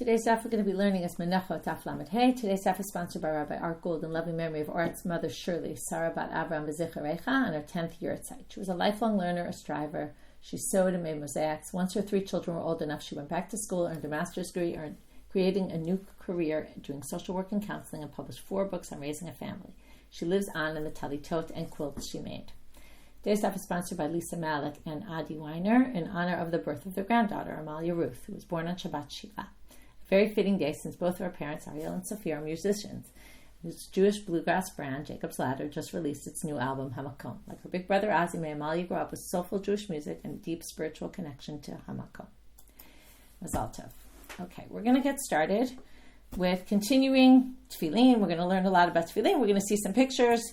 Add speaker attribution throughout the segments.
Speaker 1: Today's daf we're going to be learning is Menachot Daf Lamed Hey. Today's daf is sponsored by Rabbi Art Gold in loving memory of Art's mother Shirley, Sarah Bat Avram B'Zicharecha, on her 10th year at site. She was a lifelong learner, a striver. She sewed and made mosaics. Once her 3 children were old enough, she went back to school, earned a master's degree, creating a new career doing social work and counseling, and published 4 books on raising a family. She lives on in the talitot and quilts she made. Today's daf is sponsored by Lisa Malik and Adi Weiner in honor of the birth of their granddaughter, Amalia Ruth, who was born on Shabbat Shiva. Very fitting day since both of her parents, Ariel and Sophia, are musicians. This Jewish bluegrass brand, Jacob's Ladder, just released its new album, Hamakom. Like her big brother Ozzy, may Amalia grow up with soulful Jewish music and deep spiritual connection to Hamakom. Mazal tov. Okay, we're going to get started with continuing tefillin. We're going to learn a lot about tefillin. We're going to see some pictures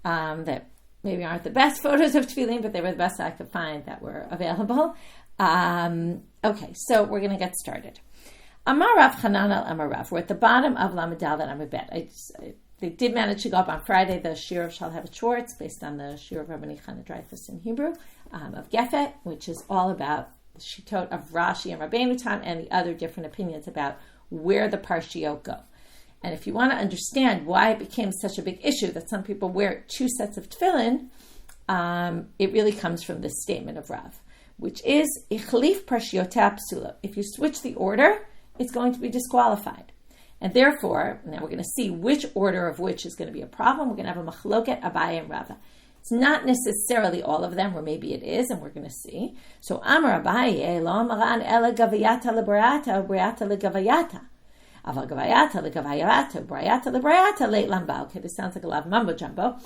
Speaker 1: that maybe aren't the best photos of tefillin, but they were the best I could find that were available. Okay, so we're going to get started. Amar Rav Chanan al Amar Rav. We're at the bottom of Lamed and Amud. They did manage to go up on Friday, the Shir of Shel Schwartz, based on the Shir of Rabbi Chana Dreyfus in Hebrew, of Gefet, which is all about the shitot of Rashi and Rabbeinu Tam and the other different opinions about where the parshiot go. And if you want to understand why it became such a big issue that some people wear 2 sets of tefillin, it really comes from this statement of Rav, which is, Ichlif parshiotah psula. If you switch the order, it's going to be disqualified. And therefore, now we're going to see which order of which is going to be a problem. We're going to have a machloket, Abaye and Rava. It's not necessarily all of them, or maybe it is, and we're going to see. So, Amar Abaye, lo amaran ela gavayata lebrayata, brayata legavayata. Aval gavayata legavayata, brayata lebrayata leit lamba. Okay, this sounds like a lot of mumbo jumbo,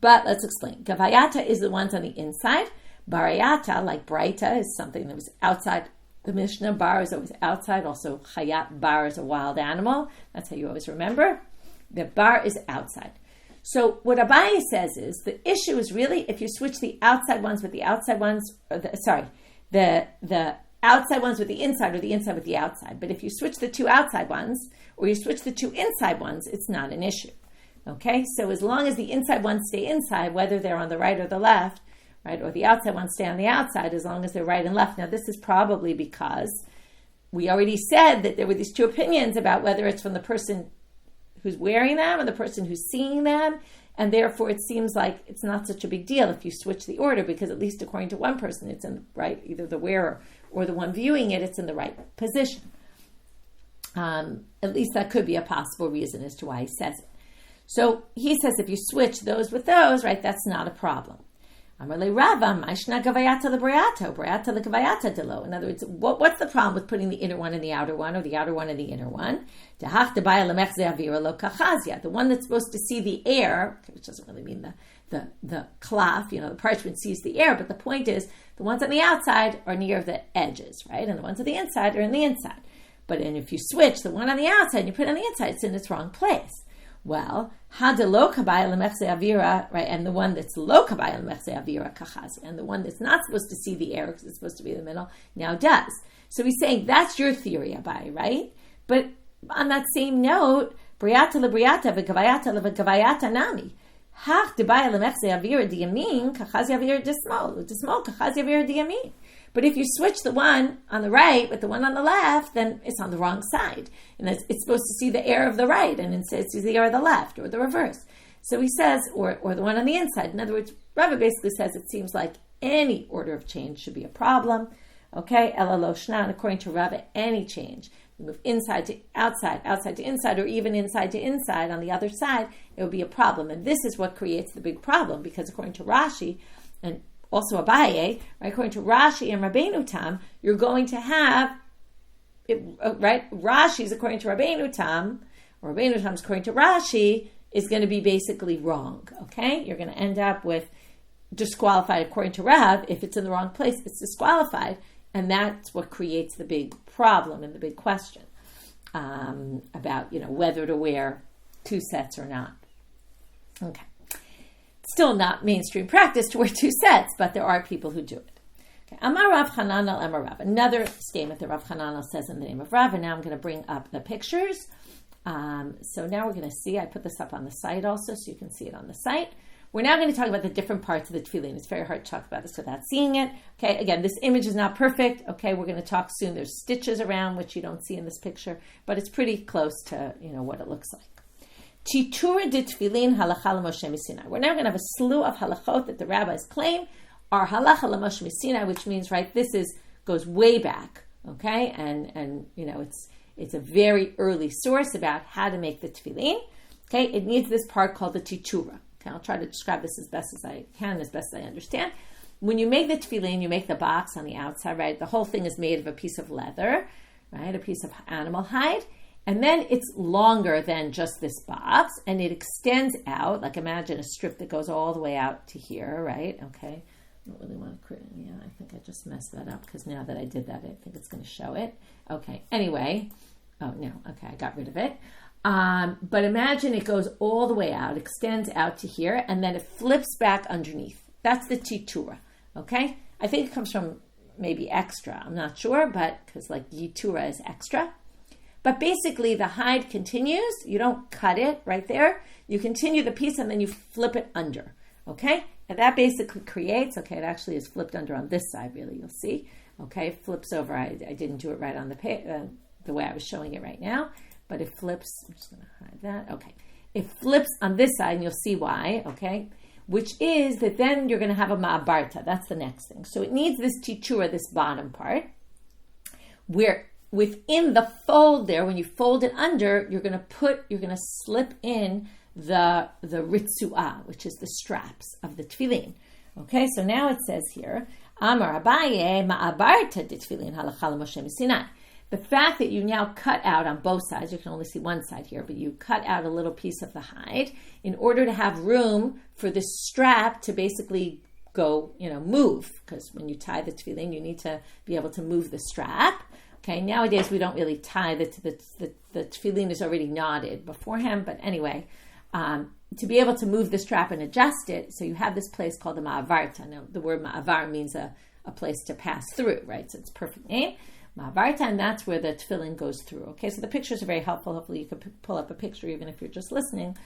Speaker 1: but let's explain. Gavayata is the ones on the inside. Barayata, like Braita, is something that was outside. The Mishnah, bar is always outside. Also, chayat, bar is a wild animal. That's how you always remember. The bar is outside. So what Abaye says is, the issue is really if you switch the outside ones with the outside ones, the outside ones with the inside or the inside with the outside. But if you switch the 2 outside ones or you switch the 2 inside ones, it's not an issue. Okay? So as long as the inside ones stay inside, whether they're on the right or the left, right, or the outside ones stay on the outside as long as they're right and left. Now, this is probably because we already said that there were these 2 opinions about whether it's from the person who's wearing them or the person who's seeing them, and therefore it seems like it's not such a big deal if you switch the order, because at least according to one person, it's in the right, either the wearer or the one viewing it, it's in the right position. At least that could be a possible reason as to why he says it. So he says if you switch those with those, right, that's not a problem. In other words, what's the problem with putting the inner one in the outer one, or the outer one in the inner one? The one that's supposed to see the air, which doesn't really mean the cloth, the parchment sees the air, but the point is the ones on the outside are near the edges, right? And the ones on the inside are in the inside. But if you switch the one on the outside and you put it on the inside, it's in its wrong place. Well, right, and the one that's lo kabaya lemechse avira kachazi, and the one that's not supposed to see the air because it's supposed to be in the middle now does. So he's saying that's your theory, Abai, right? But on that same note, briata lebriata v'gavayata lev'gavayata nami. Hach debaya lemechse avira diyamin kachazi avira dismol kachazi avira diyamin. But if you switch the one on the right with the one on the left, then it's on the wrong side. And it's supposed to see the air of the right, and instead it sees the air of the left, or the reverse. So he says, or the one on the inside. In other words, Rava basically says it seems like any order of change should be a problem. Okay, Ela lo shnan, according to Rava, any change. You move inside to outside, outside to inside, or even inside to inside on the other side, it would be a problem. And this is what creates the big problem, because according to Rashi, and also Abaye, right? According to Rashi and Rabbeinu Tam, you're going to have, right? Rashi's according to Rabbeinu Tam, or Rabbeinu Tam's according to Rashi, is going to be basically wrong, okay? You're going to end up with disqualified according to Rav. If it's in the wrong place, it's disqualified, and that's what creates the big problem and the big question about, whether to wear 2 sets or not. Okay. Still not mainstream practice to wear 2 sets, but there are people who do it. Okay. Amar Rav Chanan al Amar Rav. Another statement that Rav Chanan says in the name of Rav, and now I'm going to bring up the pictures. So now we're going to see, I put this up on the site also, so you can see it on the site. we're now going to talk about the different parts of the tefillin. It's very hard to talk about this without seeing it. Okay, again, this image is not perfect. Okay, we're going to talk soon. There's stitches around, which you don't see in this picture, but it's pretty close to, what it looks like. Titura de tefillin halakha l'Moshe Sinai. We're now going to have a slew of halachot that the rabbis claim are halakha l'Moshe Sinai, which means, right, goes way back, okay, and it's a very early source about how to make the tefillin. Okay, it needs this part called the titura. Okay, I'll try to describe this as best as I can, as best as I understand. When you make the tefillin, you make the box on the outside, right? The whole thing is made of a piece of leather, right? A piece of animal hide. And then it's longer than just this box, and it extends out, like imagine a strip that goes all the way out to here, right? Okay, I don't really want to create, I think I just messed that up, because now that I did that, I think it's going to show it. Okay, anyway, oh no, okay, I got rid of it. But imagine it goes all the way out, extends out to here, and then it flips back underneath. That's the titura, okay? I think it comes from maybe extra, I'm not sure, but because like yitura is extra. But basically, the hide continues. You don't cut it right there. You continue the piece, and then you flip it under, okay? And that basically creates, okay, it actually is flipped under on this side, really, you'll see. Okay, it flips over. I didn't do it right on the way I was showing it right now, but it flips. I'm just going to hide that. Okay, it flips on this side, and you'll see why, okay? Which is that then you're going to have a ma'abarta. That's the next thing. So it needs this titura, this bottom part, where within the fold there, when you fold it under, you're going to slip in the retsuot, which is the straps of the tefillin. Okay, so now it says here, Amar Abaye ma'abarta de tefillin halakha l'Moshe Sinai. The fact that you now cut out on both sides, you can only see one side here, but you cut out a little piece of the hide in order to have room for the strap to basically go, move, because when you tie the tefillin, you need to be able to move the strap. Okay, nowadays we don't really tie the tefillin is already knotted beforehand, but anyway, to be able to move the strap and adjust it, so you have this place called the ma'avarta. Now, the word ma'avar means a place to pass through, right? So it's a perfect name, ma'avarta, and that's where the tefillin goes through. Okay, so the pictures are very helpful. Hopefully you could pull up a picture even if you're just listening.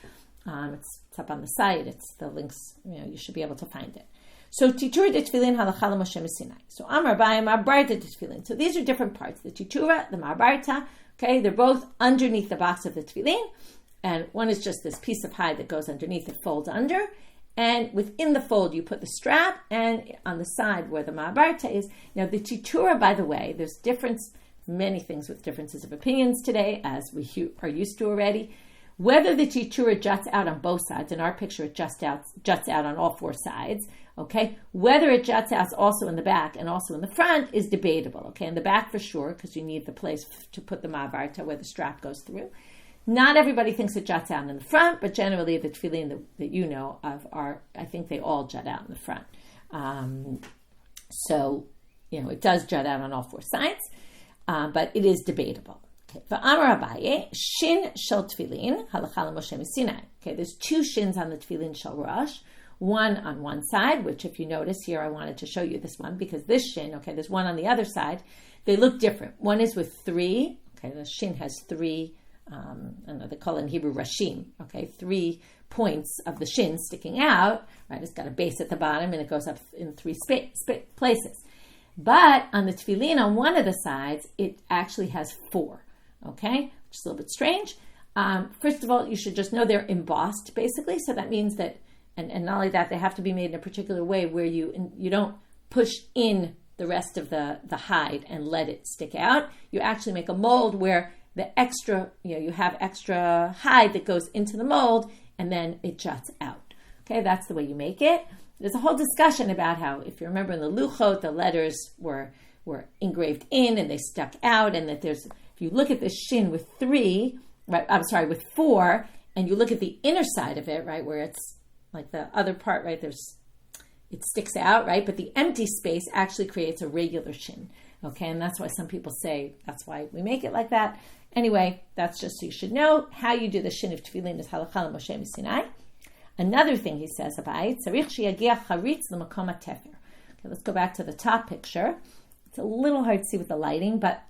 Speaker 1: It's up on the site. It's the links, you should be able to find it. So titura de tefillin halakha l'Moshe Sinai. So Amar Abaye ma'abarta de tefillin. So these are different parts. The titura, the ma'abarta. Okay, they're both underneath the box of the tefillin, and one is just this piece of hide that goes underneath. It folds under, and within the fold you put the strap, and on the side where the ma'abarta is. Now the titura, by the way, there's many things with differences of opinions today, as we are used to already. Whether the titura juts out on both sides, in our picture it juts out on all four sides, okay? Whether it juts out also in the back and also in the front is debatable, okay? In the back for sure, because you need the place to put the ma'avarta where the strap goes through. Not everybody thinks it juts out in the front, but generally the tefillin that you know of I think they all jut out in the front. So, it does jut out on all four sides, but it is debatable. Okay, Amar Abaye, Shin Shel tefillin halakha l'Moshe Sinai. Okay, there's two shins on the tefillin Shel Rosh, one on one side, which if you notice here, I wanted to show you this one because this shin, okay, there's one on the other side. They look different. One is with three, okay, the shin has three, they call it in Hebrew rashim, okay, 3 points of the shin sticking out, right? It's got a base at the bottom and it goes up in 3 places. But on the tefillin, on one of the sides, it actually has 4. Okay, which is a little bit strange. First of all, you should just know they're embossed, basically. So that means that, and not only that, they have to be made in a particular way where you don't push in the rest of the hide and let it stick out. You actually make a mold where the extra, you have extra hide that goes into the mold and then it juts out. Okay, that's the way you make it. There's a whole discussion about how, if you remember in the luchot, the letters were engraved in and they stuck out, and that if you look at the shin with with 4, and you look at the inner side of it, right, where it's like the other part, right, it sticks out, right, but the empty space actually creates a regular shin, okay, and that's why some people say that's why we make it like that. Anyway, that's just so you should know. How you do the shin of tefillin is halakha l'Moshe Sinai. Another thing he says about it, tzarich sheyagiach charitz l'makom hatefer. Okay, let's go back to the top picture. It's a little hard to see with the lighting, but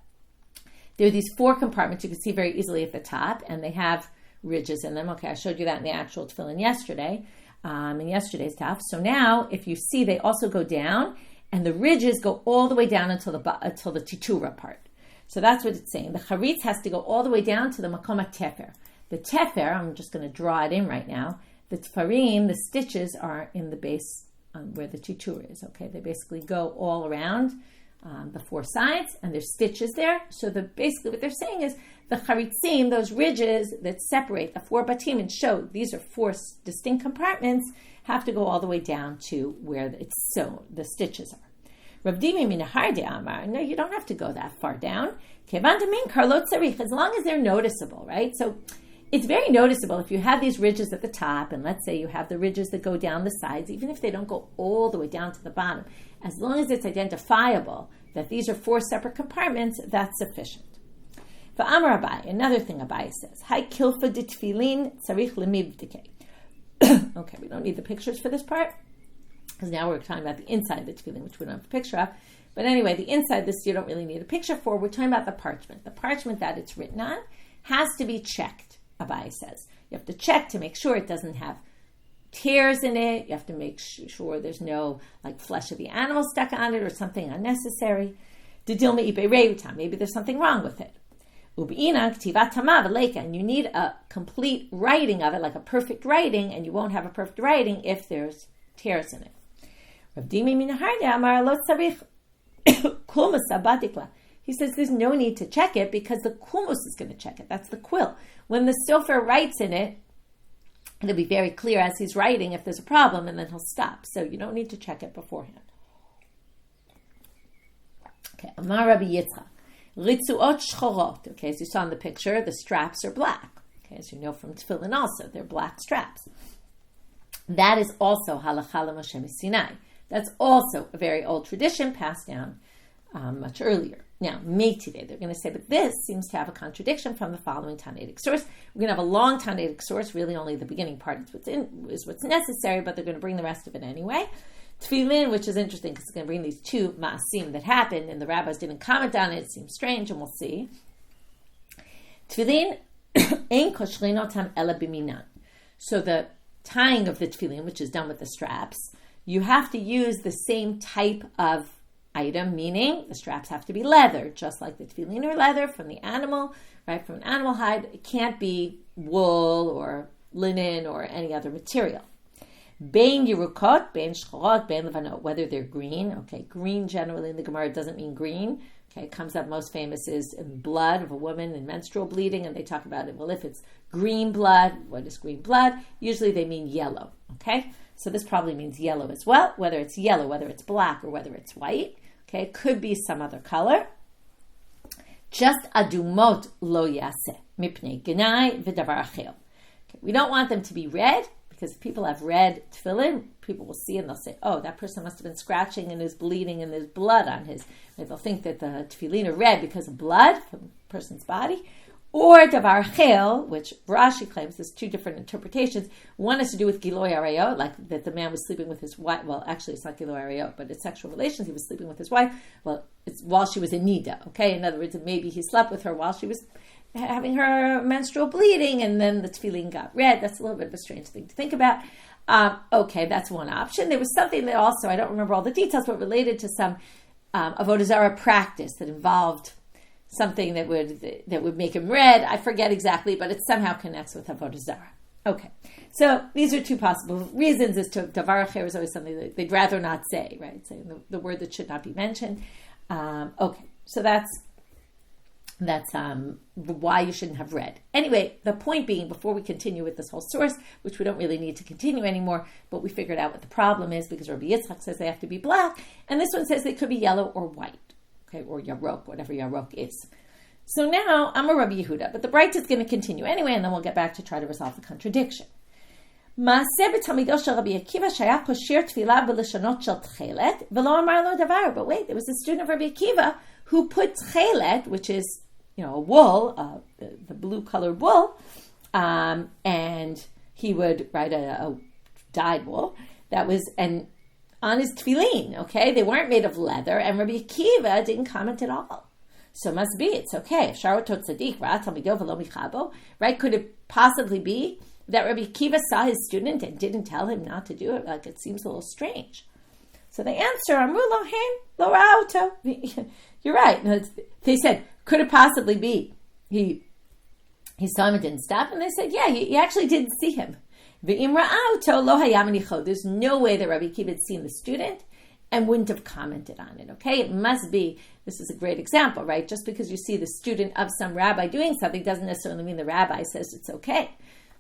Speaker 1: there are these 4 compartments you can see very easily at the top, and they have ridges in them. Okay, I showed you that in the actual tefillin yesterday. in yesterday's daf. So now, if you see, they also go down, and the ridges go all the way down until the titura part. So that's what it's saying. The charitz has to go all the way down to the makom tefer. The tefer, I'm just going to draw it in right now. The tfarim, the stitches are in the base where the titura is. Okay, they basically go all around the four sides, and there's stitches there. So basically what they're saying is the charitzim, those ridges that separate the four batim and show these are four distinct compartments, have to go all the way down to where it's sewn, the stitches are. Rav Dimi Minaharde Amar, no, you don't have to go that far down. As long as they're noticeable, right? So it's very noticeable if you have these ridges at the top, and let's say you have the ridges that go down the sides, even if they don't go all the way down to the bottom, as long as it's identifiable that these are four separate compartments, that's sufficient. For Amar Abaye, another thing Abaye says, Hai kilfa de tefillin tzarich lemibdike. Okay, we don't need the pictures for this part, because now we're talking about the inside of the tefillin, which we don't have a picture of. But anyway, the inside, this you don't really need a picture for. We're talking about the parchment. The parchment that it's written on has to be checked, Abaye says. You have to check to make sure it doesn't have tears in it. You have to make sure there's no flesh of the animal stuck on it or something unnecessary. Maybe there's something wrong with it. And you need a complete writing of it, like a perfect writing, and you won't have a perfect writing if there's tears in it. He says there's no need to check it because the kumus is going to check it. That's the quill. When the sofer writes in it, it'll be very clear as he's writing if there's a problem, and then he'll stop. So you don't need to check it beforehand. Okay, Amar Rabbi Yitzchak. Retsuot shchorot. Okay, as you saw in the picture, the straps are black. Okay, as you know from tefillin also, they're black straps. That is also halakha l'Moshe Sinai. That's also a very old tradition passed down much earlier. Now, today they're going to say, but this seems to have a contradiction from the following Tanaitic source. We're going to have a long Tanaitic source. Really, only the beginning part is what's necessary, but they're going to bring the rest of it anyway. Tefillin, which is interesting because it's going to bring these two ma'asim that happened, and the rabbis didn't comment on it. It seems strange, and we'll see. Tefillin, ein koshrinotam ela b'minan. So the tying of the tefillin, which is done with the straps, you have to use the same type of item, meaning the straps have to be leather, just like the tefillin are leather from the animal, right? From an animal hide. It can't be wool or linen or any other material. Bein yerukot, bein shchorot, bein levanot, whether they're green. Okay, green generally in the Gemara doesn't mean green. Okay, it comes up most famous is in blood of a woman in menstrual bleeding, and they talk about it. Well, if it's green blood, what is green blood? Usually they mean yellow. Okay, so this probably means yellow as well, whether it's yellow, whether it's black, or whether it's white. Okay, it could be some other color. Just adumot lo yaseh mipnei genai v'davar achel. We don't want them to be red, because if people have red tefillin, people will see and they'll say, oh, that person must have been scratching and is bleeding and there's blood on his. They'll think that the tefillin are red because of blood from the person's body. Or davar chel, which Rashi claims there's two different interpretations. One has to do with giloy arayot, like that the man was sleeping with his wife. Well, actually, it's not giloy arayot, but it's sexual relations. He was sleeping with his wife. Well, it's while she was in nida. Okay, in other words, maybe he slept with her while she was having her menstrual bleeding, and then the tefillin got red. That's a little bit of a strange thing to think about. Okay, that's one option. There was something that also, I don't remember all the details, but related to some avodah zarah practice that involved something that would make him red. I forget exactly, but it somehow connects with avodah zarah. Okay, so these are two possible reasons as to davar acher is always something that they'd rather not say, right? Saying the word that should not be mentioned. Okay, so that's why you shouldn't have red. Anyway, the point being, before we continue with this whole source, which we don't really need to continue anymore, but we figured out what the problem is because Rabbi Yitzchak says they have to be black, and this one says they could be yellow or white, okay, or yarok, whatever yarok is. So now, I'm a Rabbi Yehuda, but the Bright is going to continue anyway, and then we'll get back to try to resolve the contradiction. But wait, there was a student of Rabbi Akiva who put tchelet, which is a wool, the blue-colored wool, and he would write a dyed wool that was on his tefillin. Okay, they weren't made of leather, and Rabbi Akiva didn't comment at all. So must be it's okay. Right? Could it possibly be that Rabbi Akiva saw his student and didn't tell him not to do it? Like, it seems a little strange. So they answer, Amru lohem lo ra'auto. You're right. They said, could it possibly be he saw him and didn't stop? And they said, yeah, he actually didn't see him. Ve'im ra'auto lo hayam nichod. There's no way that Rabbi Akiva had seen the student and wouldn't have commented on it, okay? It must be, this is a great example, right? Just because you see the student of some rabbi doing something doesn't necessarily mean the rabbi says it's okay.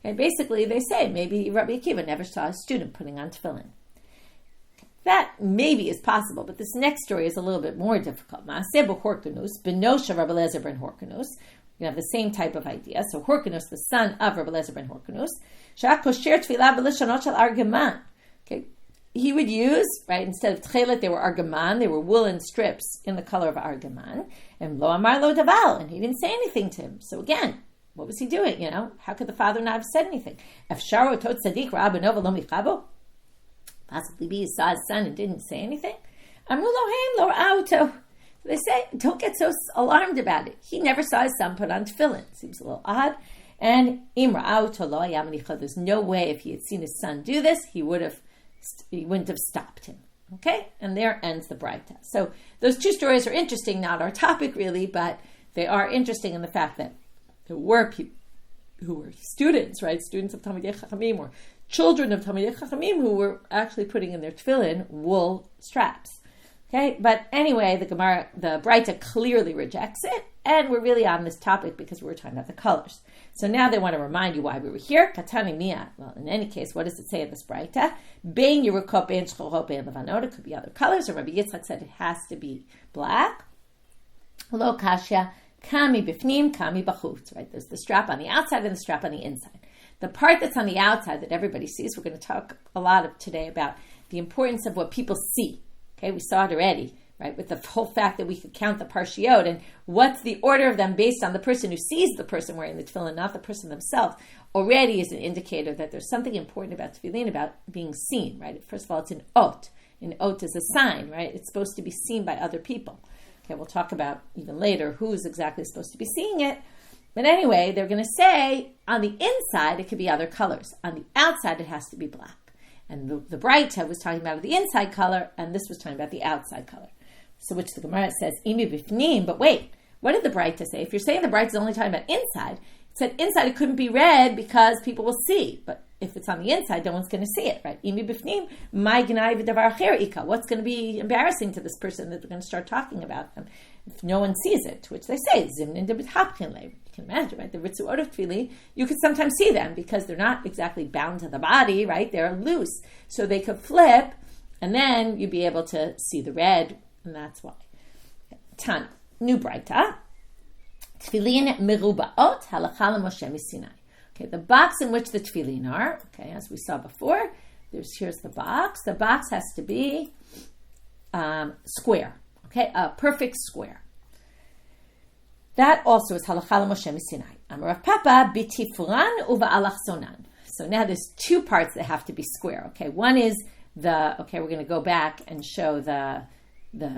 Speaker 1: Okay, basically, they say maybe Rabbi Akiva never saw a student putting on tefillin. That maybe is possible, but this next story is a little bit more difficult. Maaseh b'Horkanus, Benosha Rabbi Eliezer ben Horkanus. We have the same type of idea. So Horkanus, the son of Rabbi Eliezer ben Horkanus, Sha'ak kosher tefillah b'lishonot shel argaman. Okay, he would use, right, instead of tchelet, they were argaman, they were woolen strips in the color of argaman, and lo amar lo daval, and he didn't say anything to him. So again, what was he doing, How could the father not have said anything? Efsharo tot tzadik ra'abenova lo michabo. Possibly he saw his son and didn't say anything. Amru lohem lo ra'auto. They say, don't get so alarmed about it. He never saw his son put on tefillin. Seems a little odd. And im ra'auto lo hayam nichad. There's no way if he had seen his son do this, he wouldn't have stopped him. Okay? And there ends the Braita. So those two stories are interesting, not our topic really, but they are interesting in the fact that there were people who were students, right? Students of Talmidei Chachamim, or children of Talmidei Chachamim who were actually putting in their tefillin wool straps. Okay? But anyway, the Braita clearly rejects it, and we're really on this topic because we're talking about the colors. So now they want to remind you why we were here. Katani Mia. Well, in any case, what does it say in this Braita? Bein Yerukot, bein Shchorot, bein Levanot. It could be other colors, or Rabbi Yitzchak said it has to be black. Lo Kasha. Kami bifnim, kami bachutz, right? There's the strap on the outside and the strap on the inside. The part that's on the outside that everybody sees, we're going to talk a lot today about the importance of what people see. Okay, we saw it already, right? With the whole fact that we could count the parshiot and what's the order of them based on the person who sees the person wearing the tefillin, not the person themselves, already is an indicator that there's something important about tefillin, about being seen, right? First of all, it's an ot. An ot is a sign, right? It's supposed to be seen by other people. Okay, we'll talk about even later who's exactly supposed to be seeing it. But anyway, they're going to say on the inside, it could be other colors. On the outside, it has to be black. And the Braita was talking about the inside color, and this was talking about the outside color. So which the Gemara says, imi bifnim, but wait, what did the Braita say? If you're saying the Braita is only talking about inside, it said inside it couldn't be read because people will see. But if it's on the inside, no one's going to see it, right? Imi bifnim, my gnai v'davar acher ika. What's going to be embarrassing to this person that they're going to start talking about them if no one sees it? Which they say, zimnin deb'tchapchin lev. You can imagine, right? The retsuot of tefillin, you could sometimes see them because they're not exactly bound to the body, right? They're loose, so they could flip, and then you'd be able to see the red, and that's why. Tana, new Braita. Tefillin merubaot halakha l'Moshe miSinai. Okay, the box in which the tefillin are, okay, as we saw before, here's the box. The box has to be square, okay, a perfect square. That also is halakha l'Moshe miSinai. Amar Rav Papa b'tifuran uva'alachzonan. So now there's two parts that have to be square. Okay, one is we're going to go back and show the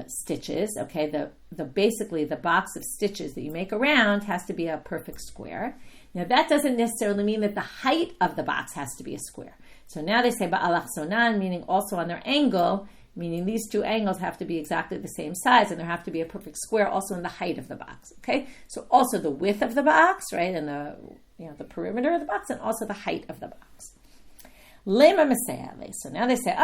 Speaker 1: stitches. Okay, the basically the box of stitches that you make around has to be a perfect square. Now that doesn't necessarily mean that the height of the box has to be a square. So now they say ba'alachzonan, meaning also on their angle, meaning these two angles have to be exactly the same size, and there have to be a perfect square also in the height of the box. Okay, so also the width of the box, right, and the perimeter of the box, and also the height of the box. Lema Masayale. So now they say,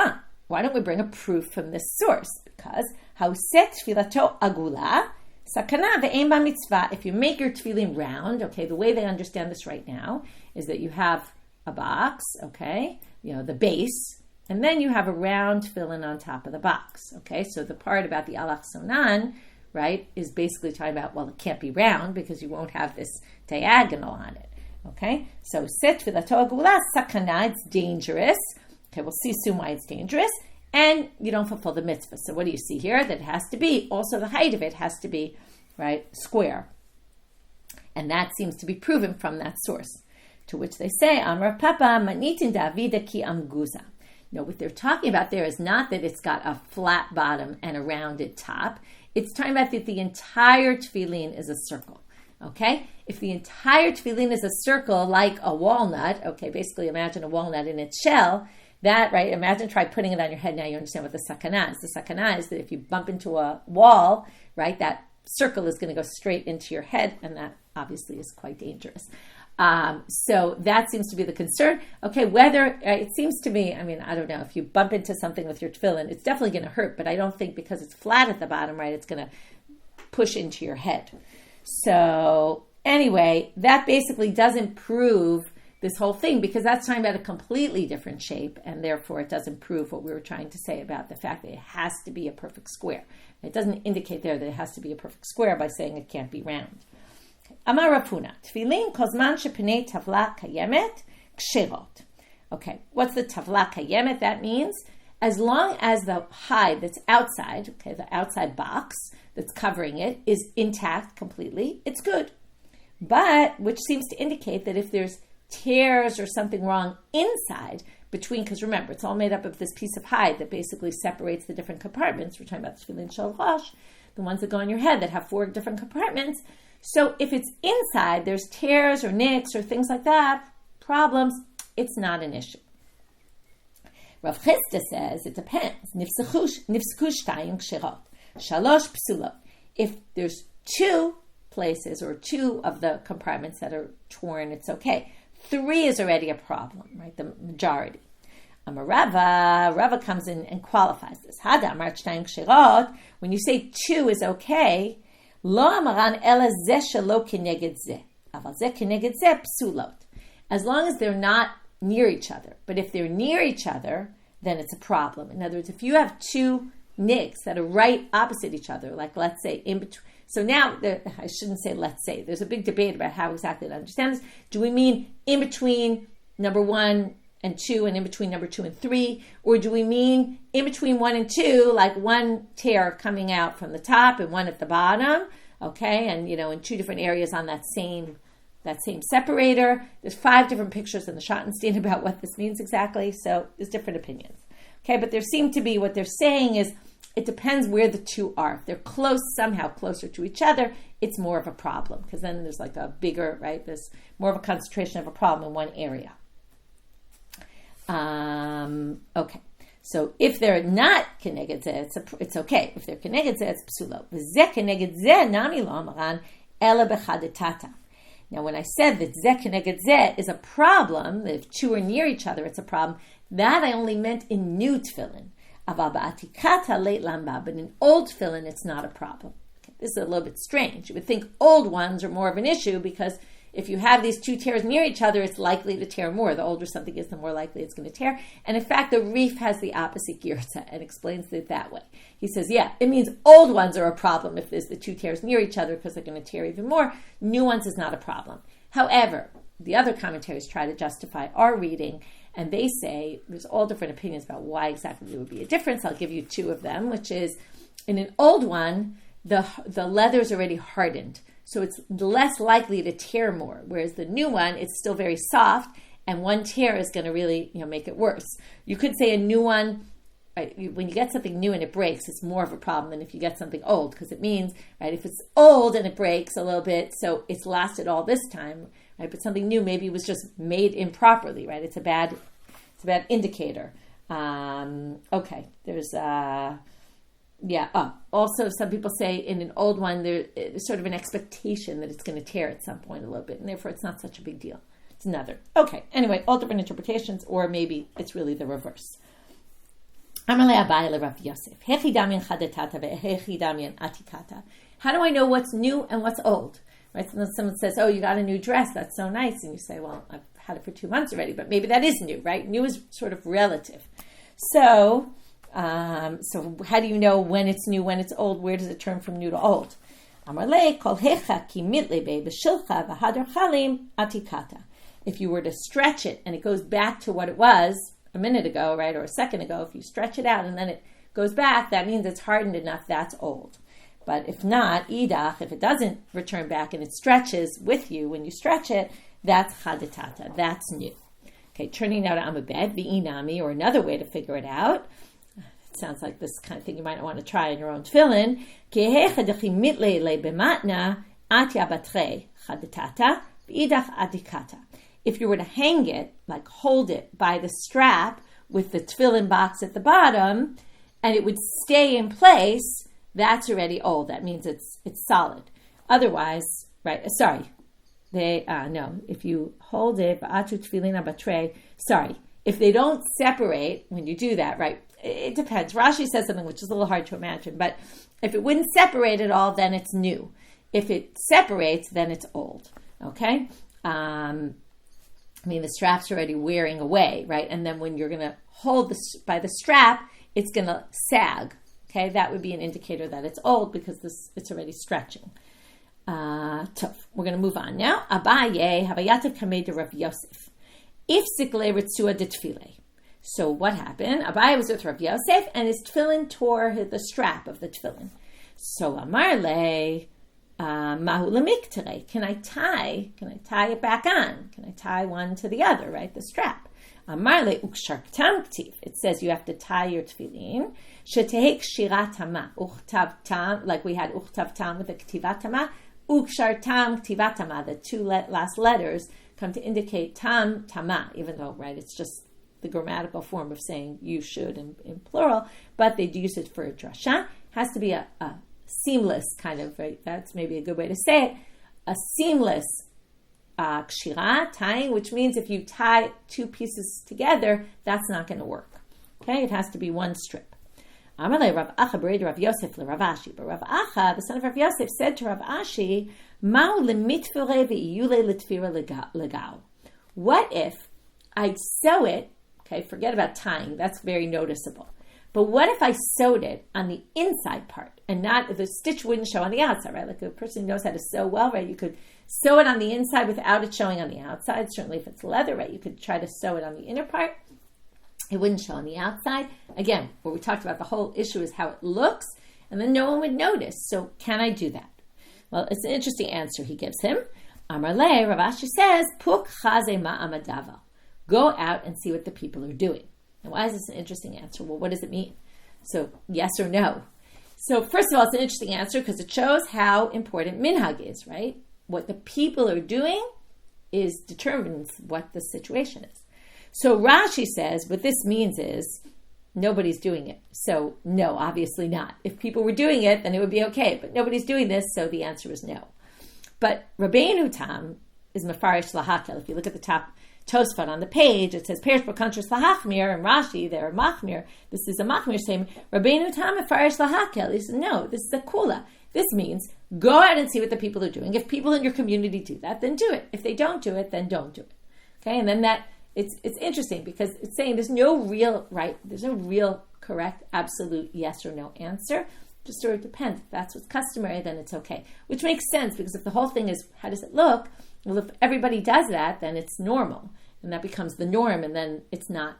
Speaker 1: why don't we bring a proof from this source? Because hauset tfilato agula sakana ve'em ba mitzvah. If you make your tefillin round, okay, the way they understand this right now is that you have a box, okay, the base, and then you have a round tefillin on top of the box, okay? So the part about the alachzonan, right, is basically talking about, well, it can't be round because you won't have this diagonal on it, okay? So set tfilato agula sakana, it's dangerous. Okay, we'll see soon why it's dangerous. And you don't fulfill the mitzvah. So what do you see here? That it has to be, also the height of it has to be, right, square. And that seems to be proven from that source. To which they say, Amar Papa, Manitin Davida ki amguza. No, what they're talking about there is not that it's got a flat bottom and a rounded top. It's talking about that the entire tefillin is a circle. Okay? If the entire tefillin is a circle like a walnut, okay, basically imagine a walnut in its shell, that, right, imagine try putting it on your head, now you understand what the sakana is. The sakana is that if you bump into a wall, right, that circle is going to go straight into your head, and that obviously is quite dangerous. So that seems to be the concern. Okay, whether, it seems to me, I mean, I don't know, if you bump into something with your tefillin, it's definitely going to hurt, but I don't think because it's flat at the bottom, right, it's going to push into your head. So anyway, that basically doesn't prove this whole thing, because that's talking about a completely different shape, and therefore it doesn't prove what we were trying to say about the fact that it has to be a perfect square. It doesn't indicate there that it has to be a perfect square by saying it can't be round. Amar Rafuna, tefillin kozman shepenei tavla kayemet ksherot. Okay, what's the tavla kayemet? That means as long as the hide that's outside, okay, the outside box that's covering it is intact completely, it's good. But, which seems to indicate that if there's tears or something wrong inside between, because remember, it's all made up of this piece of hide that basically separates the different compartments. We're talking about the tefillin Shel Rosh, the ones that go on your head that have 4 different compartments. So if it's inside, there's tears or nicks or things like that, problems, it's not an issue. Rav Chisda says it depends. Nifsekush tayim ksherot, shalosh psulot. If there's 2 places or 2 of the compartments that are torn, it's okay. 3 is already a problem, right? The majority. Rava comes in and qualifies this. Hada amar shtayim ksherot. When you say 2 is okay, lo amaran ela zeh shelo keneged zeh, aval zeh keneged zeh psulot. As long as they're not near each other. But if they're near each other, then it's a problem. In other words, if you have 2 nicks that are right opposite each other, like let's say in between. So now, I shouldn't say let's say. There's a big debate about how exactly to understand this. Do we mean in between number 1 and 2 and in between number 2 and 3? Or do we mean in between 1 and 2, like 1 tear coming out from the top and 1 at the bottom? Okay, and in 2 different areas on that same separator. There's 5 different pictures in the Schottenstein about what this means exactly. So there's different opinions. Okay, but there seem to be, what they're saying is, it depends where the 2 are. If they're close, somehow closer to each other, it's more of a problem, because then there's like a bigger, right? There's more of a concentration of a problem in one area. Okay. So if they're not keneged zeh, it's okay. If they're keneged zeh, it's psulo. V'zeh keneged zeh nami lo amaran ela b'chadetata. Now, when I said that zeh keneged zeh is a problem, that if 2 are near each other, it's a problem, that I only meant in new tefillin. But in old tefillin, it's not a problem. Okay, this is a little bit strange. You would think old ones are more of an issue, because if you have these 2 tears near each other, it's likely to tear more. The older something is, the more likely it's going to tear. And in fact, the Reef has the opposite girza and explains it that way. He says, yeah, it means old ones are a problem if there's the 2 tears near each other, because they're going to tear even more. New ones is not a problem. However, the other commentaries try to justify our reading, and they say there's all different opinions about why exactly there would be a difference. I'll give you 2 of them, which is, in an old one, the leather's already hardened, so it's less likely to tear more, whereas the new one, it's still very soft, and 1 tear is going to really make it worse. You could say a new one, right, when you get something new and it breaks, it's more of a problem than if you get something old, because it means, right, if it's old and it breaks a little bit, so it's lasted all this time, right, but something new maybe was just made improperly, right? It's a bad indicator. Okay, there's also some people say in an old one there's sort of an expectation that it's going to tear at some point a little bit, and therefore it's not such a big deal. It's another. Okay, anyway, all different interpretations, or maybe it's really the reverse. How do I know what's new and what's old? Right? So someone says, "Oh, you got a new dress. That's so nice," and you say, "Well, I've had it for 2 months already," but maybe that is new, right? New is sort of relative. So how do you know when it's new, when it's old? Where does it turn from new to old? If you were to stretch it and it goes back to what it was a minute ago, right, or a second ago, if you stretch it out and then it goes back, that means it's hardened enough, that's old. But if not, idach, if it doesn't return back and it stretches with you when you stretch it, that's chadetata, that's new. Okay, turning now to amabed, v'inami, or another way to figure it out. It sounds like this kind of thing you might want to try in your own tefillin. Atya batre chadetata, v'idach adikata. If you were to hang it, like hold it by the strap with the tefillin box at the bottom, and it would stay in place, that's already old. That means it's solid. Otherwise, right? If you hold it, if they don't separate when you do that, right? It depends. Rashi says something which is a little hard to imagine, but if it wouldn't separate at all, then it's new. If it separates, then it's old. Okay? The strap's already wearing away, right? And then when you're going to hold by the strap, it's going to sag. Okay? That would be an indicator that it's old because it's already stretching. We're going to move on now. Abaye, Havayativ Kamei Rav Yosef. If Sikle Retsuot de Tefillin. So what happened? Abaye was with Rav Yosef and his tefillin tore the strap of the tefillin. So Amarle, Mahu Lemiktere. Can I tie it back on? Can I tie one to the other, right? The strap. Amarle Ukshartam Ktiv. It says you have to tie your tefillin. Shetehek Shirat Tama. Uchtav Tam, like we had Uchtav Tam with the Ktivat Tama. Ukshartam Ktivat Tama. The two last letters come to indicate Tam Tama, even though, right, it's just the grammatical form of saying you should in plural, but they do use it for a drasha. Has to be a seamless kind of, right? That's maybe a good way to say it. A seamless kshira, tying, which means if you tie two pieces together, that's not going to work. Okay, it has to be one strip. Amalei Rav Acha bered Rav Yosef le Rav Ashi. But Rav Acha, the son of Rav Yosef, said to Rav Ashi, "Ma'u lemitfure ve'iyule letfira legal." What if I sew it? Okay, forget about tying. That's very noticeable. But what if I sewed it on the inside part and not, the stitch wouldn't show on the outside, right? Like a person who knows how to sew well, right? You could sew it on the inside without it showing on the outside. Certainly if it's leather, right? You could try to sew it on the inner part. It wouldn't show on the outside. Again, what we talked about, the whole issue is how it looks, and then no one would notice. So can I do that? Well, it's an interesting answer he gives him. Amar le, Rav Ashi says, Puk chaze ma'amadava. Go out and see what the people are doing. And why is this an interesting answer? Well, what does it mean? So, yes or no? So, first of all, it's an interesting answer because it shows how important minhag is, right? What the people are doing determines what the situation is. So, Rashi says what this means is nobody's doing it. So, no, obviously not. If people were doing it, then it would be okay. But nobody's doing this, so the answer is no. But Rabbeinu Tam is mefarish lahakel. If you look at the top Tosfot on the page, it says Perish B'Kontras Lahachmir, and Rashi there Machmir. This is a Machmir saying Rabbeinu Tam mefarish lahakel. He says no, this is a kula. This means go out and see what the people are doing. If people in your community do that, then do it. If they don't do it, then don't do it. Okay, and then that it's interesting because it's saying there's no real right, there's no real correct, absolute yes or no answer. Just sort of depends. If that's what's customary, then it's okay. Which makes sense because if the whole thing is how does it look? Well, if everybody does that, then it's normal. And that becomes the norm, and then it's not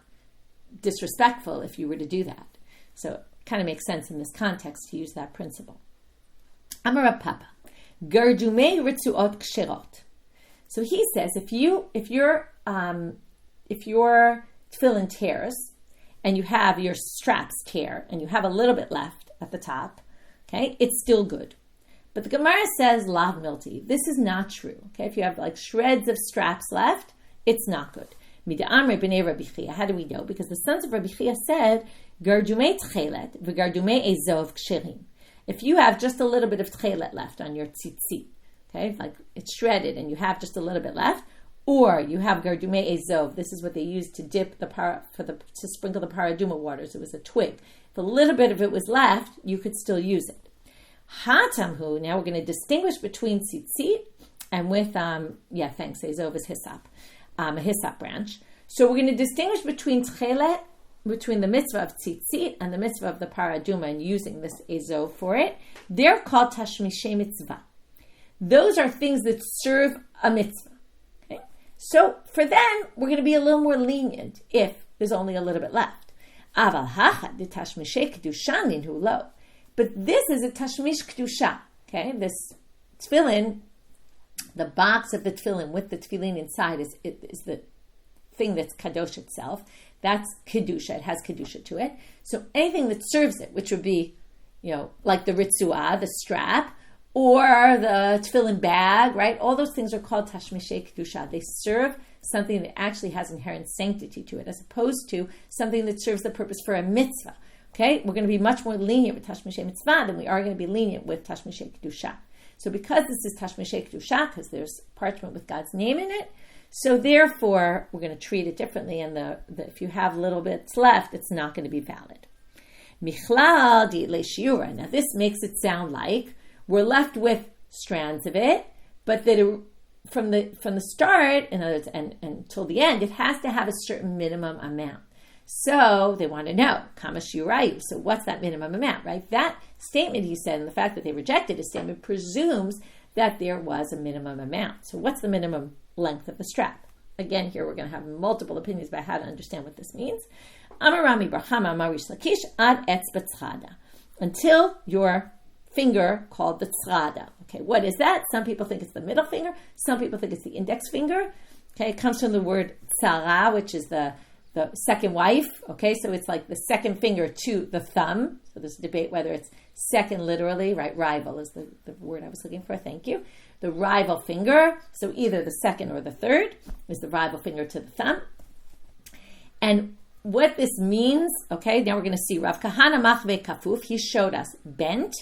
Speaker 1: disrespectful if you were to do that. So it kind of makes sense in this context to use that principle. Amar Papa, Gardume retsuot kshirot. So he says, if your tefillin tears, and you have your straps tear, and you have a little bit left at the top, okay, it's still good. But the Gemara says, lav milti. This is not true. Okay, if you have like shreds of straps left, it's not good. Mida'amre b'nei Rabbi Chia. How do we know? Because the sons of Rabbi Chia said, gardume tchelet v'gardume ezov kshirim. If you have just a little bit of tchelet left on your tzitzit, okay, like it's shredded and you have just a little bit left, or you have gardume ezov. This is what they used to dip to sprinkle the paraduma waters. It was a twig. If a little bit of it was left, you could still use it. Hatamhu, now we're going to distinguish between tzitzit and with, ezov is hyssop, a hyssop branch. So we're going to distinguish between tchelet, between the mitzvah of tzitzit and the mitzvah of the paraduma and using this ezov for it. They're called tashmishei mitzvah. Those are things that serve a mitzvah. Okay? So for them, we're going to be a little more lenient if there's only a little bit left. Aval hacha de tashmishei kedusha ninhu lo. But this is a tashmish kedusha, okay? This tefillin, the box of the tefillin with the tefillin inside is the thing that's kadosh itself. That's kedusha. It has kedusha to it. So anything that serves it, which would be, like the retsuot, the strap, or the tefillin bag, right? All those things are called tashmishei kedusha. They serve something that actually has inherent sanctity to it, as opposed to something that serves the purpose for a mitzvah. Okay, we're going to be much more lenient with tashmishei mitzvah than we are going to be lenient with tashmishei kedusha. So because this is tashmishei kedusha, because there's parchment with God's name in it, so therefore we're going to treat it differently, and if you have little bits left, it's not going to be valid. Michlal di le'shiura. Now this makes it sound like we're left with strands of it, but that from the start, in other words, and until the end, it has to have a certain minimum amount. So they want to know, kama shiurayu. So what's that minimum amount, right? That statement, he said, and the fact that they rejected his statement presumes that there was a minimum amount. So what's the minimum length of the strap? Again, here we're going to have multiple opinions about how to understand what this means. Amarami Barhama Marish Lakish ad etz b'tzchada. Until your finger called the tzchada. Okay, what is that? Some people think it's the middle finger. Some people think it's the index finger. Okay, it comes from the word tzara, which is the second wife. Okay, so it's like the second finger to the thumb. So there's a debate whether it's second literally, right? Rival is the word I was looking for. Thank you. The rival finger. So either the second or the third is the rival finger to the thumb. And what this means, okay, now we're going to see Rav Kahana machve kafuf. He showed us bent,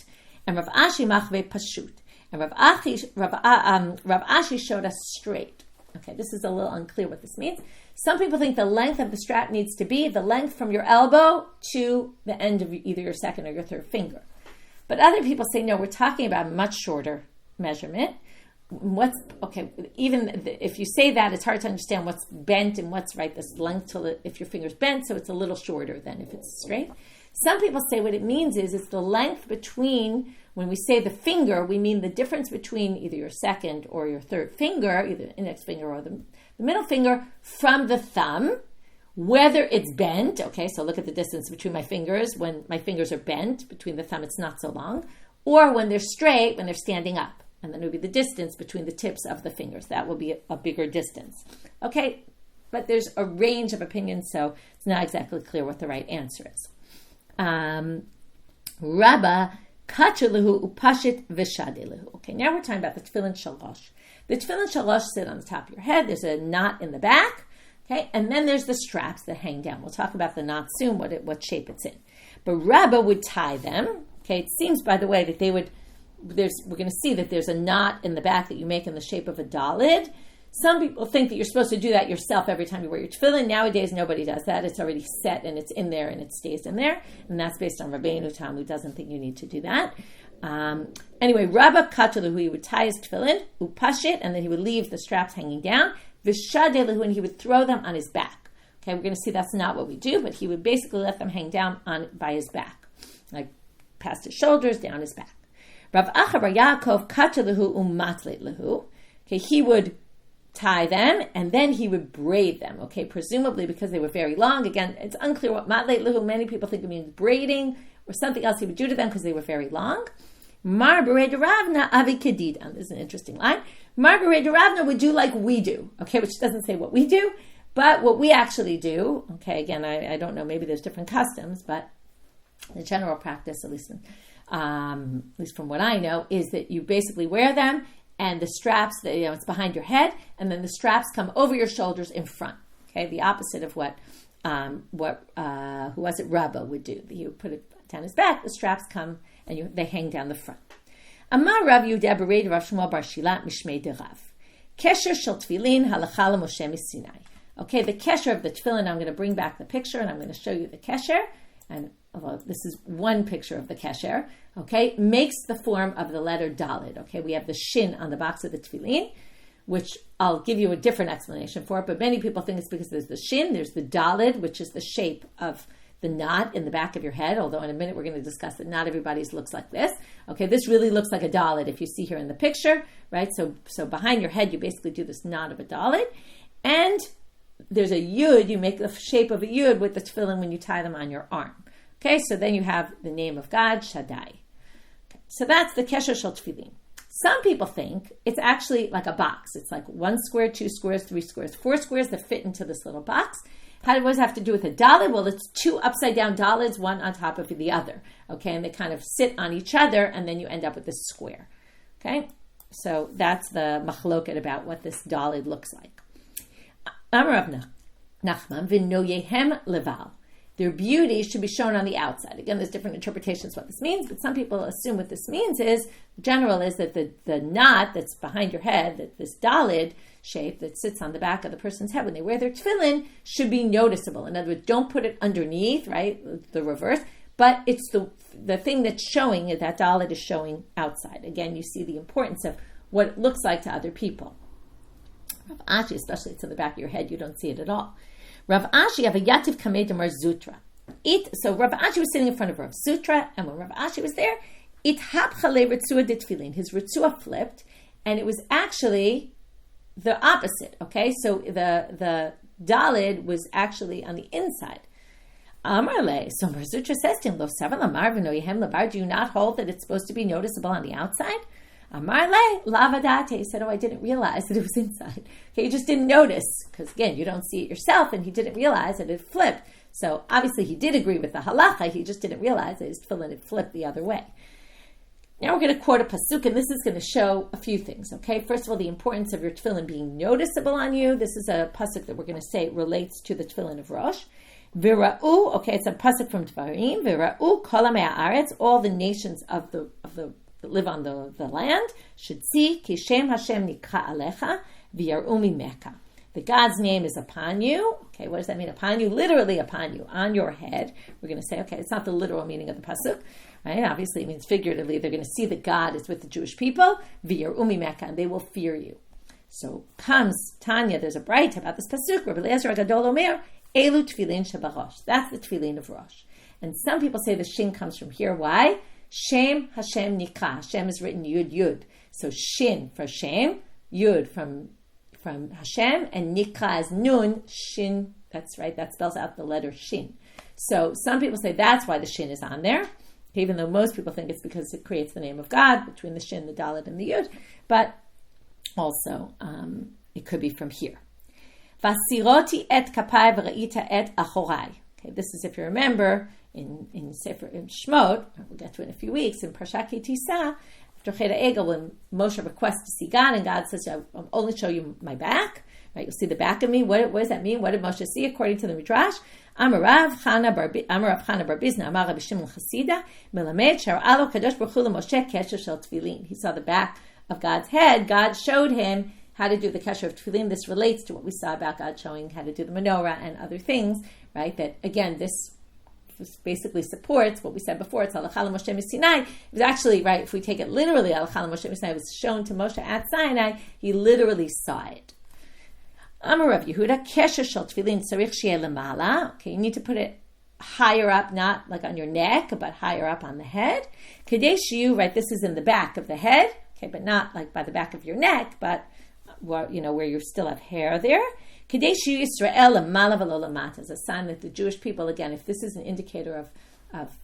Speaker 1: and Rav Ashi machve pashut. And Rav Ashi showed us straight. Okay, this is a little unclear what this means. Some people think the length of the strap needs to be the length from your elbow to the end of either your second or your third finger. But other people say, no, we're talking about a much shorter measurement. Even if you say that, it's hard to understand what's bent and what's right, this length if your finger's bent, so it's a little shorter than if it's straight. Some people say what it means is it's the length between, when we say the finger, we mean the difference between either your second or your third finger, either the index finger or the middle finger, from the thumb, whether it's bent. Okay, so look at the distance between my fingers. When my fingers are bent, between the thumb, it's not so long. Or when they're straight, when they're standing up. And then it would be the distance between the tips of the fingers. That will be a bigger distance. Okay, but there's a range of opinions, so it's not exactly clear what the right answer is. Rabba kachaluhu upashit v'shadiluhu. Okay, now we're talking about the tefillin Shel Rosh. The tefillin Shel Rosh sit on the top of your head. There's a knot in the back. Okay, and then there's the straps that hang down. We'll talk about the knot soon, what shape it's in. But Rabba would tie them. Okay, it seems, by the way, that they would. We're going to see that there's a knot in the back that you make in the shape of a dalid. Some people think that you're supposed to do that yourself every time you wear your tefillin. Nowadays, nobody does that. It's already set and it's in there and it stays in there. And that's based on Rabbeinu Tam, who doesn't think you need to do that. Anyway, Rabba Kataluhu, he would tie his tefillin, upashit, and then he would leave the straps hanging down. V'shadeluhu, and he would throw them on his back. Okay, we're going to see that's not what we do, but he would basically let them hang down by his back, like past his shoulders, down his back. Rav Acha bar Yaakov kataluhu umatlet lahu. Okay, he would tie them and then he would braid them. Okay, presumably because they were very long. Again, it's unclear what matlet lahu. Many people think it means braiding or something else he would do to them because they were very long. Mar bered Ravna avi kedida. This is an interesting line. Mar bered Ravna would do like we do. Okay, which doesn't say what we do, but what we actually do. Okay, again, I don't know. Maybe there's different customs, but the general practice, at least from what I know, is that you basically wear them and the straps, it's behind your head, and then the straps come over your shoulders in front. Okay, the opposite of what Rabba would do. He would put it down his back, the straps come and they hang down the front. Amar Rav Yehuda bered Rav Shmuel bar Shila mishmei de Rav. Kesher shel tefillin halakha l'Moshe miSinai. Okay, the kesher of the tefillin, I'm going to bring back the picture and I'm going to show you the kesher. And although this is one picture of the kesher, okay, makes the form of the letter Dalid. Okay, we have the Shin on the box of the tefillin, which I'll give you a different explanation for it, but many people think it's because there's the Shin, there's the Dalid, which is the shape of the knot in the back of your head, although in a minute we're going to discuss that not everybody's looks like this. Okay, this really looks like a Dalid if you see here in the picture, right? So behind your head, you basically do this knot of a Dalid, and there's a Yud, you make the shape of a Yud with the tefillin when you tie them on your arm. Okay, so then you have the name of God, Shaddai. Okay, so that's the Kesher Shel Tefillin. Some people think it's actually like a box. It's like 1 square, 2 squares, 3 squares, 4 squares that fit into this little box. What does it have to do with a dalid? Well, it's 2 upside down dalids, one on top of the other. Okay, and they kind of sit on each other, and then you end up with this square. Okay, so that's the machloket about what this dalid looks like. Amar Rav Nachman v'noyehem leval. Their beauty should be shown on the outside. Again, there's different interpretations what this means, but some people assume what this means is, general is that the knot that's behind your head, that this dalid shape that sits on the back of the person's head when they wear their tefillin should be noticeable. In other words, don't put it underneath, right, the reverse, but it's the thing that's showing, that dalid is showing outside. Again, you see the importance of what it looks like to other people. Rav Ashi, especially it's in the back of your head, you don't see it at all. Rav Ashi have a yativ kamei demar zutra. So Rav Ashi was sitting in front of Rav Zutra, and when Rav Ashi was there, it hapchale retsuot de tefillin. His retsuot flipped, and it was actually the opposite. Okay, so the dalid was actually on the inside. Amarle. So Rav Zutra says to him, "Lo savar lamar v'noyehem labar." Do you not hold that it's supposed to be noticeable on the outside? Amarle lavadate. He said, "Oh, I didn't realize that it was inside." Okay, you just didn't notice because again, you don't see it yourself, and he didn't realize that it flipped. So obviously, he did agree with the halakha. He just didn't realize that his tefillin had flipped the other way. Now we're going to quote a pasuk, and this is going to show a few things. Okay, first of all, the importance of your tefillin being noticeable on you. This is a pasuk that we're going to say relates to the tefillin of Rosh. Vira'u. Okay, it's a pasuk from Dvarim. Vira'u kol hamei haaretz. All the nations of the live on the land should see ki shem Hashem nikra alecha v'yar'u mimeka. The God's name is upon you. Okay, what does that mean? Upon you, literally upon you, on your head. We're going to say, okay, it's not the literal meaning of the pasuk, right? Obviously, it means figuratively. They're going to see that God is with the Jewish people v'yar'u mimeka, and they will fear you. So comes Tanya. There's a bright about this pasuk. Rabbi Eliezer Gadol Omer elu tefillin shebarosh. That's the tefillin of Rosh. And some people say the Shin comes from here. Why? Shem Hashem Nikra. Hashem is written Yud Yud. So Shin for Shem, Yud from Hashem, and Nikra is Nun, Shin. That's right. That spells out the letter Shin. So some people say that's why the Shin is on there, even though most people think it's because it creates the name of God between the Shin, the Dalet, and the Yud. But also, it could be from here. Vasiroti et kapai v'ra'ita et achorai. Okay, this is, if you remember, in Sefer in Shmot, we'll get to it in a few weeks, in Parshat Ki Tisa, after Chet HaEgel, when Moshe requests to see God, and God says, I'll only show you my back, right? You'll see the back of me. What does that mean? What did Moshe see according to the Midrash? Amar Rav Chana bar Bizna, Amar Rabbi Shimon Chasida, Melamed, Shar'alo Kadosh Baruch Hu Moshe Kesher Shel Tefillin. He saw the back of God's head. God showed him how to do the kesher of tefillin. This relates to what we saw about God showing how to do the menorah and other things, right? That, again, this basically supports what we said before. It's halakha Moshe Sinai. It was actually, right, if we take it literally, halakha Moshe Sinai was shown to Moshe at Sinai. He literally saw it. Amar Rav Yehuda, kesher shel tefillin tzarich sheyeh lemala. Okay, you need to put it higher up, not like on your neck, but higher up on the head. Kadei shiyu, right, this is in the back of the head, okay, but not like by the back of your neck, but where you still have hair there. Kadei shiyu Yisrael lemala v'lo lamata, is a sign that the Jewish people, again, if this is an indicator of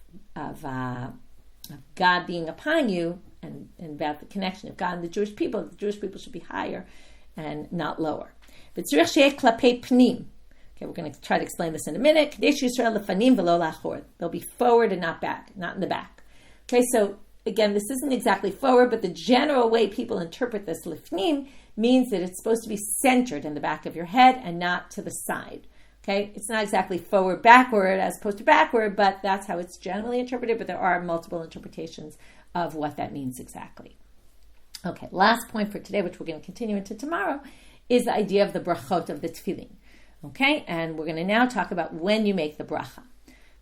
Speaker 1: God being upon you and about the connection of God and the Jewish people should be higher and not lower. But tzarich sheyeh klapei pnim. Okay, we're going to try to explain this in a minute. Kadesh Yisrael lefanim v'lo lachor. They'll be forward and not back, not in the back. Okay, so again, this isn't exactly forward, but the general way people interpret this lifnim means that it's supposed to be centered in the back of your head and not to the side. Okay, it's not exactly forward, backward as opposed to backward, but that's how it's generally interpreted. But there are multiple interpretations of what that means exactly. Okay, last point for today, which we're going to continue into tomorrow, is the idea of the brachot of the tefillin. Okay, and we're going to now talk about when you make the bracha.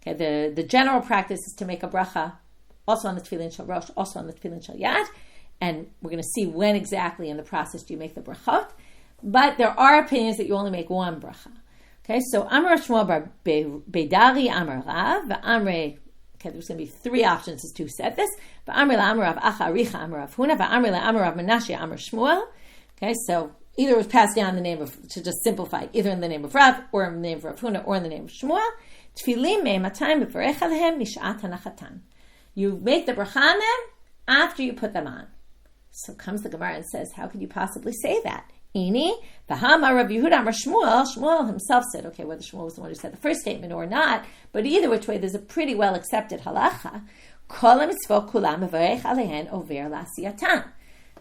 Speaker 1: Okay, the general practice is to make a bracha also on the tefillin shel Rosh, also on the tefillin shel Yad, and we're going to see when exactly in the process do you make the brachot. But there are opinions that you only make one bracha. Okay, so Amar Shmuel bar Beidari Amar Rav, Amre. Okay, there's going to be three options as to who said this. But Amre la Amar Rav Acha Aricha Amar Rav Huna, but Amre la Amar Rav Menashe Amar Shmuel. Okay, so either it was passed down in the name of, to just simplify, either in the name of Rav, or in the name of Rav Huna, or in the name of Shmuel. Tefillin me'matayim b'varech alehem mishat hanachatan. You make the bracha on them after you put them on. So comes the Gemara and says, how could you possibly say that? Ini, v'hamar Rav Yehuda Amar Shmuel. Shmuel himself said, okay, whether Shmuel was the one who said the first statement or not, but either which way, there's a pretty well accepted halakha. Kol hamitzvot kulam mevarech alehen over la'asiyatan.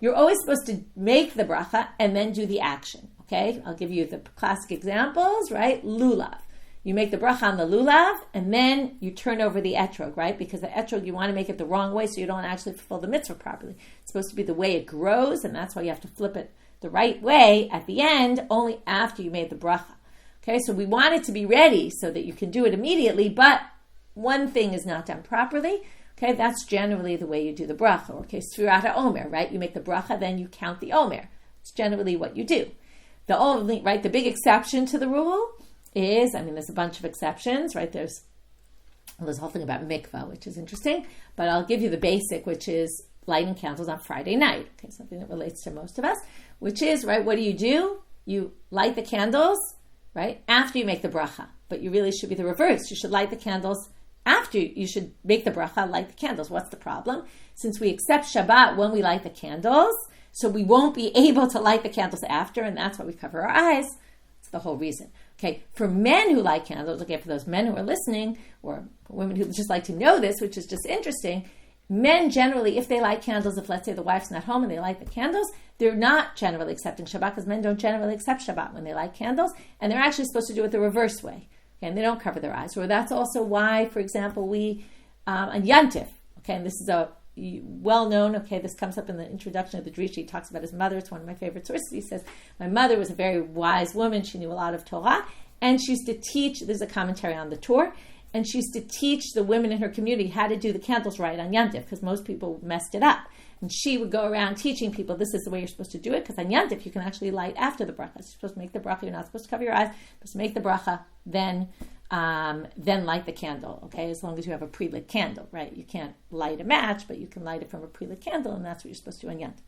Speaker 1: you're always supposed to make the bracha and then do the action. Okay, I'll give you the classic examples, right? Lulav. You make the bracha on the lulav, and then you turn over the etrog, right? Because the etrog, you want to make it the wrong way so you don't actually fulfill the mitzvah properly. It's supposed to be the way it grows, and that's why you have to flip it the right way at the end, only after you made the bracha. Okay, so we want it to be ready so that you can do it immediately, but one thing is not done properly. Okay, that's generally the way you do the bracha. Okay, Sfirat HaOmer, right? You make the bracha, then you count the Omer. It's generally what you do. The big exception to the rule is, there's a bunch of exceptions, right? There's this whole thing about mikvah, which is interesting, but I'll give you the basic, which is lighting candles on Friday night. Okay, something that relates to most of us, which is, right, what do? You light the candles, right, after you make the bracha, but you really should be the reverse. You should light the candles after you should make the bracha, light the candles. What's the problem? Since we accept Shabbat when we light the candles, so we won't be able to light the candles after, and that's why we cover our eyes. That's the whole reason. Okay, for men who light candles, okay, for those men who are listening, or women who just like to know this, which is just interesting, men generally, if they light candles, if let's say the wife's not home and they light the candles, they're not generally accepting Shabbat, because men don't generally accept Shabbat when they light candles, and they're actually supposed to do it the reverse way. Okay, and they don't cover their eyes. Or that's also why, for example, we, on Yantif, okay, and this is a well-known, okay, this comes up in the introduction of the Drisha. He talks about his mother. It's one of my favorite sources. He says, my mother was a very wise woman. She knew a lot of Torah, and she used to teach, there's a commentary on the Torah, and she used to teach the women in her community how to do the candles right on Yantif, because most people messed it up. And she would go around teaching people, this is the way you're supposed to do it, because on Yantif you can actually light after the bracha. You're supposed to make the bracha, you're not supposed to cover your eyes, you're supposed to make the bracha, then light the candle, okay, as long as you have a pre-lit candle, right? You can't light a match, but you can light it from a pre-lit candle, and that's what you're supposed to do on Yantif.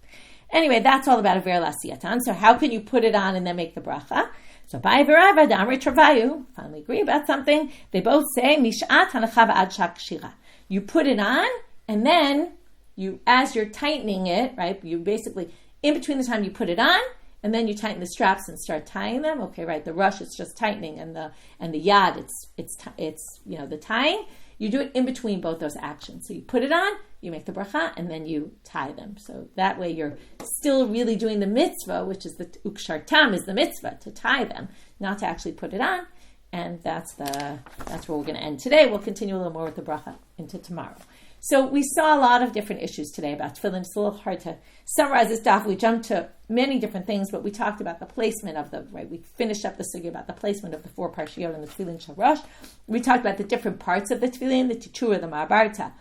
Speaker 1: Anyway, that's all about Aver L'Asiyatan. So how can you put it on and then make the bracha? So Abaye and Rava, the Amri Travayu, finally agree about something. They both say, Mishat halakha v'ad shak shira. You put it on, and then you, as you're tightening it, right, you basically, in between the time you put it on, and then you tighten the straps and start tying them. Okay, right. The rush, it's just tightening, and the yad, it's the tying. You do it in between both those actions. So you put it on, you make the bracha, and then you tie them. So that way you're still really doing the mitzvah, which is the ukshartam is the mitzvah, to tie them, not to actually put it on. And that's where we're going to end today. We'll continue a little more with the bracha into tomorrow. So we saw a lot of different issues today about tefillin. It's a little hard to summarize this daf. We jumped to many different things, but we talked about the placement of we finished up the sugya about the placement of the 4 parshiot and the tefillin Shel Rosh. We talked about the different parts of the tefillin, the titura, the ma'abarta,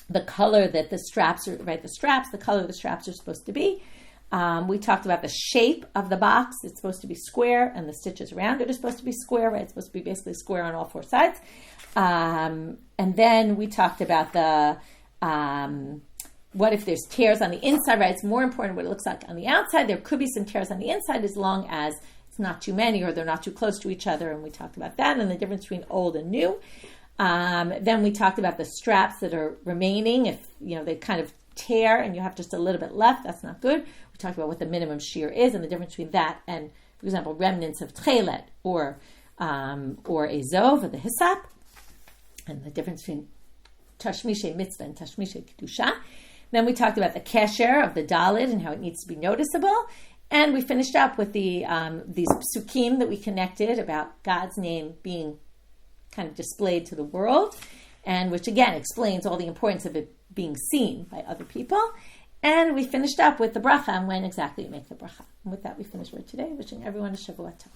Speaker 1: the color that the straps are, right, the color of the straps are supposed to be. We talked about the shape of the box. It's supposed to be square, and the stitches around it are supposed to be square, right? It's supposed to be basically square on all 4 sides. And then we talked about the what if there's tears on the inside, right? It's more important what it looks like on the outside. There could be some tears on the inside as long as it's not too many or they're not too close to each other. And we talked about that and the difference between old and new. Then we talked about the straps that are remaining. If, they kind of tear and you have just a little bit left, that's not good. We talked about what the minimum shear is and the difference between that and, for example, remnants of tchelet or a zov or the hyssop, and the difference between tashmishe mitzvah and tashmishe kedusha. Then we talked about the kesher of the dalid and how it needs to be noticeable. And we finished up with these psukim that we connected about God's name being kind of displayed to the world, and which again explains all the importance of it being seen by other people. And we finished up with the bracha and when exactly you make the bracha. And with that, we finish for today, wishing everyone a Shavua Tov.